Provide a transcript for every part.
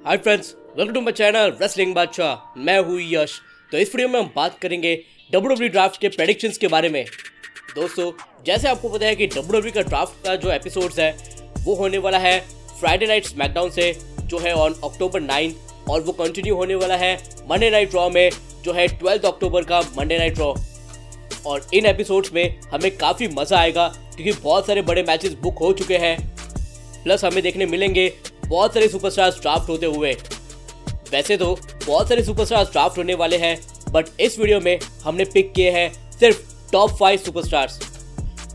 Hi friends, welcome to my channel wrestling बादशाह। मैं हूँ यश। तो इस वीडियो में हम बात करेंगे WWE ड्राफ्ट के प्रेडिक्शंस के बारे में। दोस्तों, जैसे आपको पता है कि WWE का ड्राफ्ट का जो एपिसोड्स है वो होने वाला है फ्राइडे नाइट स्मैकडाउन से, जो है ऑन October 9, और वो कंटिन्यू होने वाला है मंडे नाइट रॉ में, जो है 12 अक्टूबर का मंडे नाइट रॉ। और इन एपिसोड्स में हमें काफ़ी मज़ा आएगा क्योंकि बहुत सारे बड़े मैचेस बुक हो चुके हैं, प्लस हमें देखने मिलेंगे बहुत सारे सुपरस्टार्स ड्राफ्ट होते हुए। वैसे तो बहुत सारे सुपरस्टार्स ड्राफ्ट होने वाले हैं, बट इस वीडियो में हमने पिक किए हैं सिर्फ टॉप 5 सुपरस्टार्स।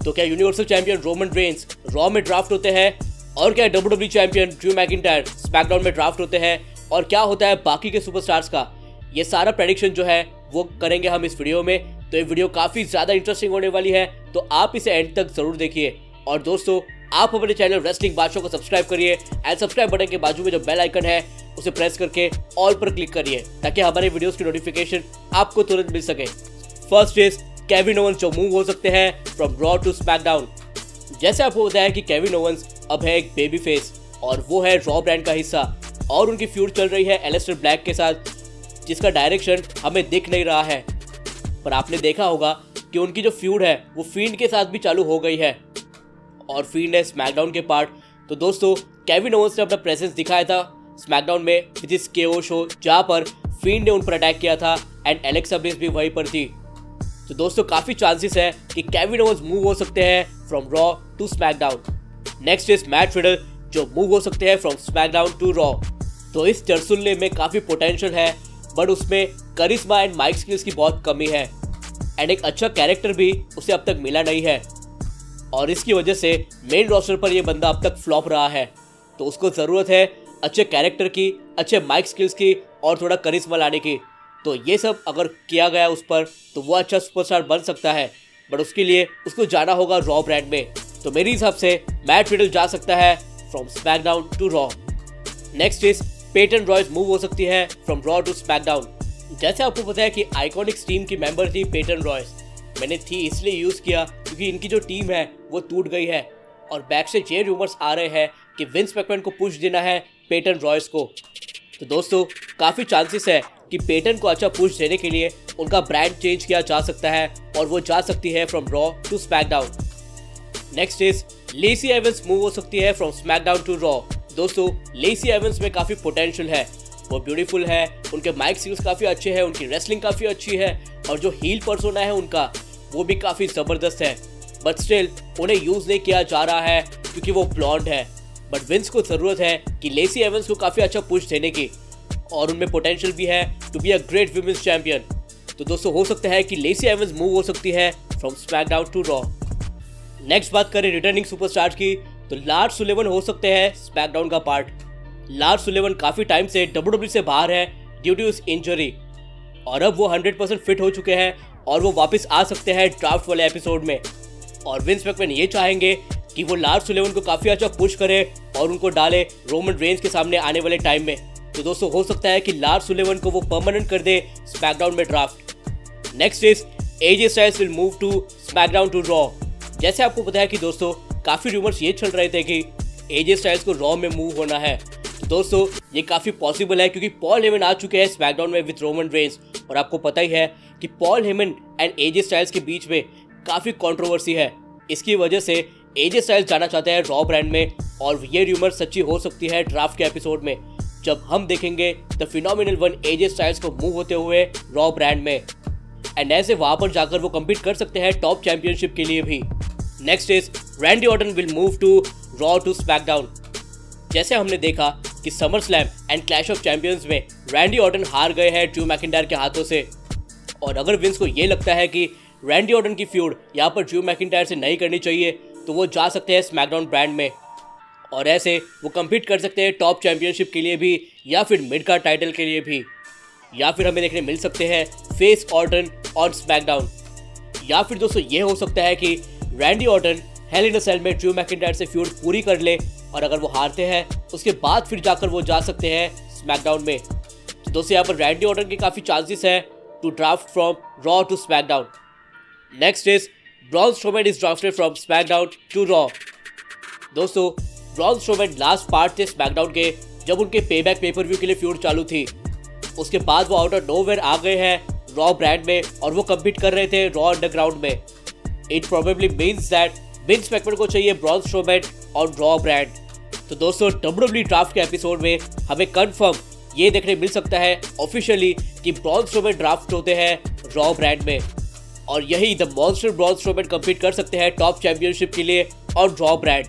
तो क्या universal champion Roman Reigns raw में ड्राफ्ट होते हैं, और क्या WWE champion Drew McIntyre SmackDown में ड्राफ्ट होते हैं, और क्या होता है बाकी के सुपरस्टार्स का, ये सारा प्रेडिक्शन जो है वो करेंगे हम इस वीडियो में। तो ये वीडियो काफ़ी ज़्यादा इंटरेस्टिंग होने वाली है, तो आप इसे एंड तक ज़रूर देखिए। और दोस्तों, आप अपने चैनल रेसलिंग बादशाह को सब्सक्राइब करिए एंड सब्सक्राइब बटन के बाजू में जो बेल आइकन है उसे प्रेस करके ऑल पर क्लिक करिए ताकि हमारे वीडियोस की नोटिफिकेशन आपको तुरंत मिल सके। फर्स्ट इज केविन ओवेंस, जो मूव हो सकते हैं फ्रॉम रॉ टू स्मैकडाउन। जैसे आपको बताया कि केविन ओवेंस अब है एक बेबी फेस और वो है रॉ ब्रांड का हिस्सा, और उनकी फ्यूड चल रही है एलिस्टर ब्लैक के साथ, जिसका डायरेक्शन हमें दिख नहीं रहा है। पर आपने देखा होगा कि उनकी जो फ्यूड है वो फील्ड के साथ भी चालू हो गई है, और फील्ड है स्मैकडाउन के पार्ट। तो दोस्तों, केविन ओवेंस ने अपना प्रेजेंस दिखाया था स्मैकडाउन में विद इस केओ शो, जहाँ पर फील्ड ने उन पर अटैक किया था एंड एलेक्सा ब्लिस भी वहीं पर थी। तो दोस्तों, काफ़ी चांसेस है कि केविन ओवेंस मूव हो सकते हैं from Raw to SmackDown. Next is Matt Riddle, जो मूव हो सकते हैं फ्रॉम स्मैकडाउन टू रॉ। तो इस चरसुल्ले में काफ़ी पोटेंशियल है, बट उसमें करिश्मा एंड माइक स्किल्स की बहुत कमी है, एंड एक अच्छा कैरेक्टर भी उसे अब तक मिला नहीं है, और इसकी वजह से मेन रोस्टर पर यह बंदा अब तक फ्लॉप रहा है। तो उसको ज़रूरत है अच्छे कैरेक्टर की, अच्छे माइक स्किल्स की, और थोड़ा करिश्मा लाने की। तो ये सब अगर किया गया उस पर, तो वो अच्छा सुपरस्टार बन सकता है, बट उसके लिए उसको जाना होगा रॉ ब्रांड में। तो मेरे हिसाब से मैट रिडल जा सकता है from SmackDown to Raw. Next is Peyton Royce मूव हो सकती है फ्रॉम रॉ टू स्मैकडाउन। जैसे आपको पता है कि आइकॉनिक्स टीम की मेंबर थी पेटन रॉयस। मैंने थी इसलिए यूज़ किया क्योंकि इनकी जो टीम है वो टूट गई है, और बैक से ये रूमर्स आ रहे हैं कि विंस मैकमैन को पुश देना है पेटन रॉयस को। तो दोस्तों, काफ़ी चांसेस है कि पेटन को अच्छा पुश देने के लिए उनका ब्रांड चेंज किया जा सकता है, और वो जा सकती है from Raw to SmackDown. Next is Lacey Evans मूव हो सकती है फ्रॉम स्मैकडाउन टू रॉ। दोस्तों, लेसी एवंस में काफ़ी पोटेंशियल है, वो ब्यूटीफुल है, उनके माइक स्किल्स काफ़ी अच्छे हैं, उनकी रेसलिंग काफ़ी अच्छी है, और जो हील पर्सोना है उनका वो भी काफ़ी ज़बरदस्त है। बट स्टिल उन्हें यूज़ नहीं किया जा रहा है क्योंकि वो ब्लॉन्ड है। बट विंस को ज़रूरत है कि लेसी एवंस को काफ़ी अच्छा पुश देने की, और उनमें पोटेंशियल भी है to be a great women's champion. तो दोस्तों, हो सकता है कि लेसी एवंस मूव हो सकती है from SmackDown to Raw. Next बात करें रिटर्निंग सुपरस्टार की, तो लार्स सुलेवन हो सकते हैं स्मैकडाउन का पार्ट। लार्स सुलेवन काफ़ी टाइम से WWE से बाहर है ड्यू टू इस इंजरी, और अब वो 100% फिट हो चुके हैं, और वो वापस आ सकते हैं ड्राफ्ट वाले एपिसोड में। और विंस मैकमैन ये चाहेंगे कि वो लार्स सुलेवन को काफ़ी अच्छा पुश करे और उनको डाले रोमन रेंस के सामने आने वाले टाइम में। तो दोस्तों, हो सकता है कि लार्स सुलेवन को वो परमानेंट कर दे स्मैकडाउन में draft. Next is AJ Styles will move to SmackDown to Raw. जैसे आपको पता है कि दोस्तों, काफ़ी रूमर्स ये चल रहे थे कि एजे स्टाइल्स को रॉ में मूव होना है। तो दोस्तों, ये काफ़ी पॉसिबल है क्योंकि पॉल हेमन आ चुके हैं स्मैकडाउन में विद रोमन रेंस, और आपको पता ही है कि Paul Heyman and AJ Styles के बीच में काफ़ी कंट्रोवर्सी है। इसकी वजह से एजे स्टाइल्स जाना चाहते हैं रॉ ब्रांड में, और ये रूमर सच्ची हो सकती है ड्राफ्ट के एपिसोड में, जब हम देखेंगे the phenomenal one AJ Styles को मूव होते हुए रॉ ब्रांड में, एंड ऐसे वहाँ पर जाकर वो कम्पीट कर सकते हैं टॉप चैंपियनशिप के लिए भी। Next is Randy Orton will move to Raw to SmackDown. जैसे हमने देखा कि SummerSlam and Clash of Champions में रैंडी ऑर्टन हार गए हैं ड्रू मैकिंटायर के हाथों से, और अगर विंस को ये लगता है कि रैंडी ऑर्टन की फ्यूड यहाँ पर ड्रू मैकिंटायर से नहीं करनी चाहिए, तो वो जा सकते हैं स्मैकडाउन ब्रांड में, और ऐसे वो कम्पीट कर सकते हैं टॉप चैंपियनशिप के लिए भी, या फिर मिड कार्ड टाइटल के लिए भी, या फिर हमें देखने मिल सकते हैं फेस ऑर्टन ऑन स्मैकडाउन। या फिर दोस्तों, ये हो सकता है कि रैंडी ऑर्टन हेल इन अ सेल में ड्रू मैकिंटायर से फ्यूड पूरी कर ले, और अगर वो हारते हैं उसके बाद फिर जाकर वो जा सकते हैं स्मैकडाउन में। तो दोस्तों, यहाँ पर रैंडी ऑर्टन के काफ़ी चांसेस हैं to draft from Raw to SmackDown. Next is Braun Strowman is drafted from SmackDown to Raw. दोस्तों ब्रॉन स्ट्रोमैन लास्ट पार्ट थे स्मैकडाउन के, जब उनके पेबैक पेपर व्यू के लिए फ्यूड चालू थी। उसके बाद वो आउट ऑफ नोवेयर आ गए हैं रॉ ब्रांड में और वो कम्पीट कर रहे थे रॉ अंडरग्राउंड में। It probably means that Vince McMahon को चाहिए ब्रॉन स्ट्रोमैन और रॉ ब्रांड। तो दोस्तों WWE ड्राफ्ट के एपिसोड में हमें कंफर्म ये देखने मिल सकता है ऑफिशियली कि ब्रॉन स्ट्रोमैन ड्राफ्ट होते हैं रॉ ब्रांड में, और यही the monster Braun Strowman compete कर सकते हैं टॉप चैंपियनशिप के लिए और Raw brand.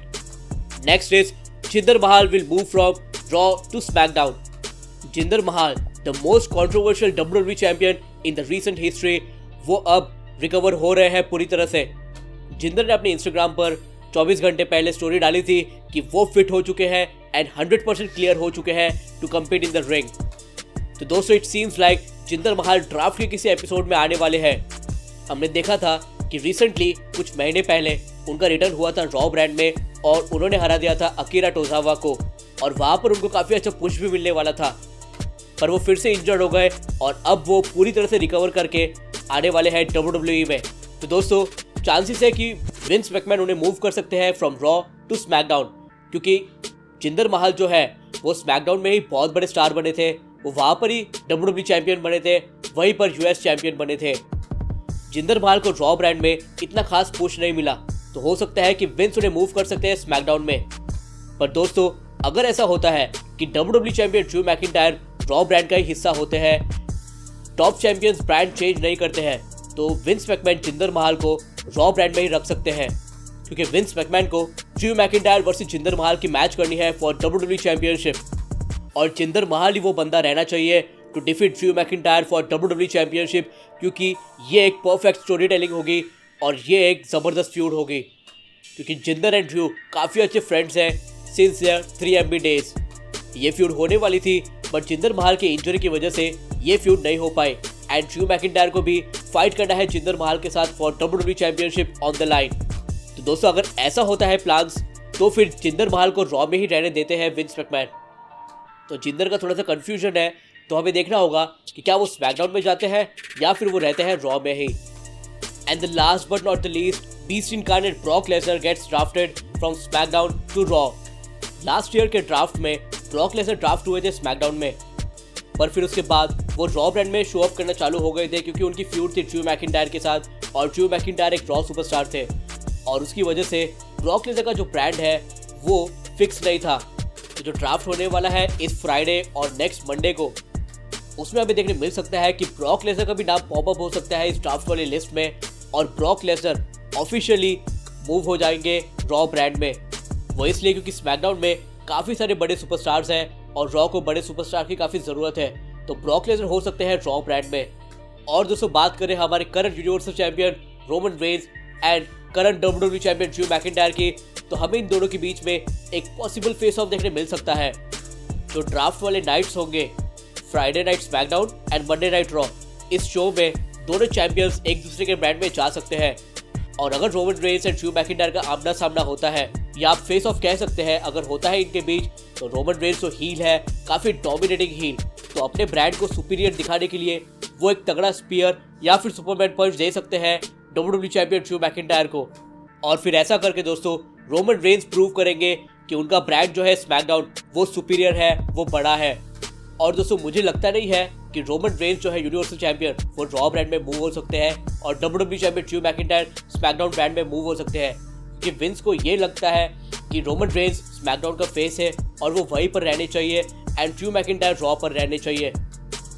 Next is Jinder Mahal will move from Raw to SmackDown. Jinder Mahal the most controversial WWE champion in the recent history, वो अब रिकवर हो रहे हैं पूरी तरह से। जिंदर ने अपने इंस्टाग्राम पर 24 घंटे पहले स्टोरी डाली थी कि वो फिट हो चुके हैं एंड 100% क्लियर हो चुके हैं to compete in the ring. तो दोस्तों it seems like Jinder Mahal draft के किसी एपिसोड में आने वाले हैं। हमने देखा था कि रिसेंटली कुछ महीने पहले उनका रिटर्न हुआ था रॉ ब्रांड में और उन्होंने हरा दिया था अकीरा टोजावा को, और वहाँ पर उनको काफ़ी अच्छा पुश भी मिलने वाला था, पर वो फिर से इंजर्ड हो गए और अब वो पूरी तरह से रिकवर करके आने वाले हैं WWE में। तो दोस्तों चांसेस है कि विंस मैकमैन उन्हें मूव कर सकते हैं फ्रॉम रॉ टू स्मैकडाउन, क्योंकि जिंदर महाल जो है वो स्मैकडाउन में ही बहुत बड़े स्टार बने थे। वो वहाँ पर ही WWE चैंपियन बने थे, वहीं पर US चैंपियन बने थे। जिंदर महाल को रॉ ब्रांड में इतना खास पुश नहीं मिला, तो हो सकता है कि विंस उन्हें मूव कर सकते हैं स्मैकडाउन में। पर दोस्तों अगर ऐसा होता है कि WWE champion Drew McIntyre raw brand का ही हिस्सा होते हैं, टॉप चैंपियंस ब्रांड चेंज नहीं करते हैं, तो विंस मैकमैन जिंदर महाल को रॉ ब्रांड में ही रख सकते हैं, क्योंकि विंस मैकमैन को Drew McIntyre versus Jinder Mahal की मैच करनी है फॉर WWE चैंपियनशिप, और जिंदर महाल ही वो बंदा रहना चाहिए to defeat Drew McIntyre for WWE championship, क्योंकि ये एक परफेक्ट स्टोरी टेलिंग होगी और ये एक ज़बरदस्त फ्यूड होगी, क्योंकि जिंदर एंड ड्रू काफ़ी अच्छे फ्रेंड्स हैं सिंस देयर 3MB डेज। ये फ्यूड होने वाली थी, बट जिंदर महाल की इंजरी की वजह से ये फ्यूड नहीं हो पाई, एंड ड्रू मैकिंटायर को भी फाइट करना है जिंदर महाल के साथ for WWE championship on the line. तो दोस्तों अगर ऐसा होता है प्लान्स, तो फिर जिंदर महाल को रॉ में ही रहने देते हैं विंस मैकमैन। तो जिंदर का थोड़ा सा कंफ्यूजन है, तो हमें देखना होगा कि क्या वो स्मैकडाउन में जाते हैं या फिर वो रहते हैं रॉ में ही। And the last but not the least, beast incarnate Brock Lesnar gets drafted from SmackDown to Raw. Last year के ड्राफ्ट में ब्रॉक लेसनर ड्राफ्ट हुए थे स्मैकडाउन में, पर फिर उसके बाद वो रॉ ब्रांड में शो अप करना चालू हो गए थे, क्योंकि उनकी फ्यूड थी ड्रू मैकिंटायर के साथ, और ड्रू मैकिंटायर एक रॉ सुपरस्टार थे, और उसकी वजह से ब्रॉक लेसनर का जो ब्रांड है वो फिक्स नहीं था। तो जो ड्राफ्ट होने वाला है इस फ्राइडे और नेक्स्ट मंडे को, उसमें अभी देखने मिल सकता है कि ब्रॉक लेसनर का भी नाम पॉपअप हो सकता है इस ड्राफ्ट वाली लिस्ट में, और ब्रॉक लेसनर ऑफिशियली मूव हो जाएंगे रॉ ब्रांड में। वो इसलिए क्योंकि स्मैकडाउन में काफ़ी सारे बड़े सुपरस्टार्स हैं और रॉ को बड़े सुपरस्टार की काफ़ी ज़रूरत है, तो ब्रॉक लेसनर हो सकते हैं रॉ ब्रांड में। और दोस्तों बात करें हमारे current universal champion Roman Reigns and current WWE champion Drew McIntyre की, तो हमें इन दोनों के बीच में एक पॉसिबल फेस ऑफ देखने मिल सकता है। जो ड्राफ्ट वाले नाइट्स होंगे, Friday night SmackDown and Monday night raw, इस शो में दोनों चैंपियंस एक दूसरे के ब्रांड में जा सकते हैं। और अगर Roman Reigns and Drew McIntyre का आमना सामना होता है, या आप फेस ऑफ कह सकते हैं अगर होता है इनके बीच, तो रोमन रेंज तो हील है, काफ़ी डोमिनेटिंग हील, तो अपने ब्रांड को सुपीरियर दिखाने के लिए वो एक तगड़ा स्पीयर या फिर सुपरमैन पंच दे सकते हैं WWE चैंपियन ड्रू मैकिंटायर को। और फिर ऐसा करके दोस्तों रोमन रेंज प्रूव करेंगे कि उनका ब्रांड जो है स्मैकडाउन वो सुपीरियर है, वो बड़ा है। और दोस्तों मुझे लगता नहीं है कि रोमन रेंज जो है यूनिवर्सल चैंपियन वो रॉ ब्रांड में मूव हो सकते हैं, और WWE champion Drew McIntyre SmackDown brand में मूव हो सकते हैं, क्योंकि विंस को ये लगता है कि रोमन रेंज स्मैकडाउन का फेस है और वो वहीं पर रहने चाहिए, एंड ड्रू मैकिंटायर रॉ पर रहने चाहिए।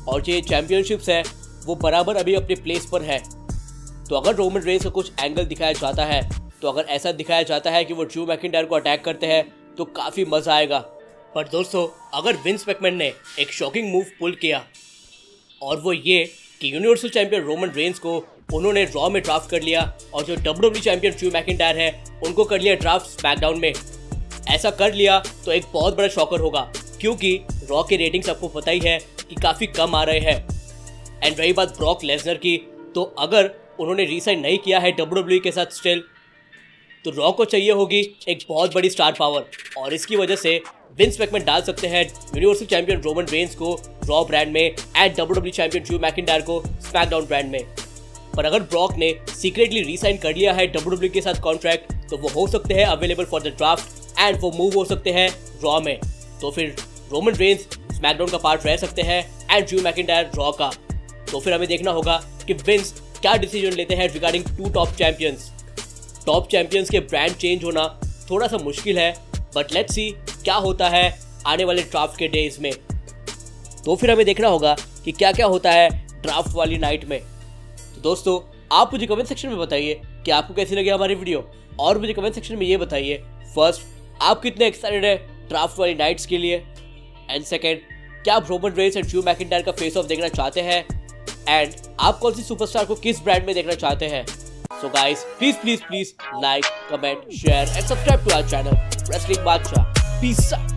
और जो ये चैंपियनशिप्स है वो बराबर अभी अपने प्लेस पर है। तो अगर रोमन रेंज का कुछ एंगल दिखाया जाता है, तो अगर ऐसा दिखाया जाता है कि वो ड्रू मैकिंटायर को अटैक करते हैं, तो काफ़ी मज़ा आएगा। पर दोस्तों अगर विंस मैकमैन ने एक शॉकिंग मूव पुल किया, और वो ये कि यूनिवर्सल चैंपियन रोमन रेंज को उन्होंने रॉ में ड्राफ्ट कर लिया, और जो WWE चैंपियन ड्रू मैकिंटायर है उनको कर लिया ड्राफ्ट स्मैकडाउन में, ऐसा कर लिया तो एक बहुत बड़ा शॉकर होगा, क्योंकि रॉ के रेटिंग्स आपको पता ही है कि काफ़ी कम आ रहे हैं। एंड रही बात ब्रॉक लेसनर की, तो अगर उन्होंने रीसाइन नहीं किया है WWE के साथ स्टिल, तो रॉ को चाहिए होगी एक बहुत बड़ी स्टार पावर, और इसकी वजह से विंस मैकमैन डाल सकते हैं यूनिवर्सल चैंपियन रोमन रेंज को रॉ ब्रांड में and WWE champion Drew McIntyre को स्मैकडाउन ब्रांड में। पर अगर ब्रॉक ने सीक्रेटली रीसाइन कर लिया है WWE के साथ कॉन्ट्रैक्ट, तो वो हो सकते हैं available for the draft and वो मूव हो सकते हैं रॉ में। तो फिर रोमन रेंस स्मैकडाउन का पार्ट रह सकते हैं एंड ड्रू मैकिंटायर रॉ का। तो फिर हमें देखना होगा कि विंस क्या डिसीजन लेते हैं regarding to top champions. Top champions के ब्रांड चेंज होना थोड़ा सा मुश्किल है, बट लेट्स सी क्या होता है आने वाले ड्राफ्ट के डेज में। तो फिर हमें देखना होगा कि क्या क्या होता है ड्राफ्ट वाली नाइट में। तो दोस्तों आप मुझे कमेंट सेक्शन में बताइए कि आपको कैसी लगी हमारी वीडियो, और मुझे कमेंट सेक्शन में ये बताइए फर्स्ट आप कितने एक्साइटेड है ड्राफ्ट वाली नाइट्स के लिए, एंड सेकेंड क्या आप Roman Reigns and Drew McIntyre का फेस ऑफ देखना चाहते हैं, एंड आप कौन सी सुपरस्टार को किस ब्रांड में देखना चाहते हैं। So guys please like, comment, share and subscribe to our channel wrestling Badshah. Peace out.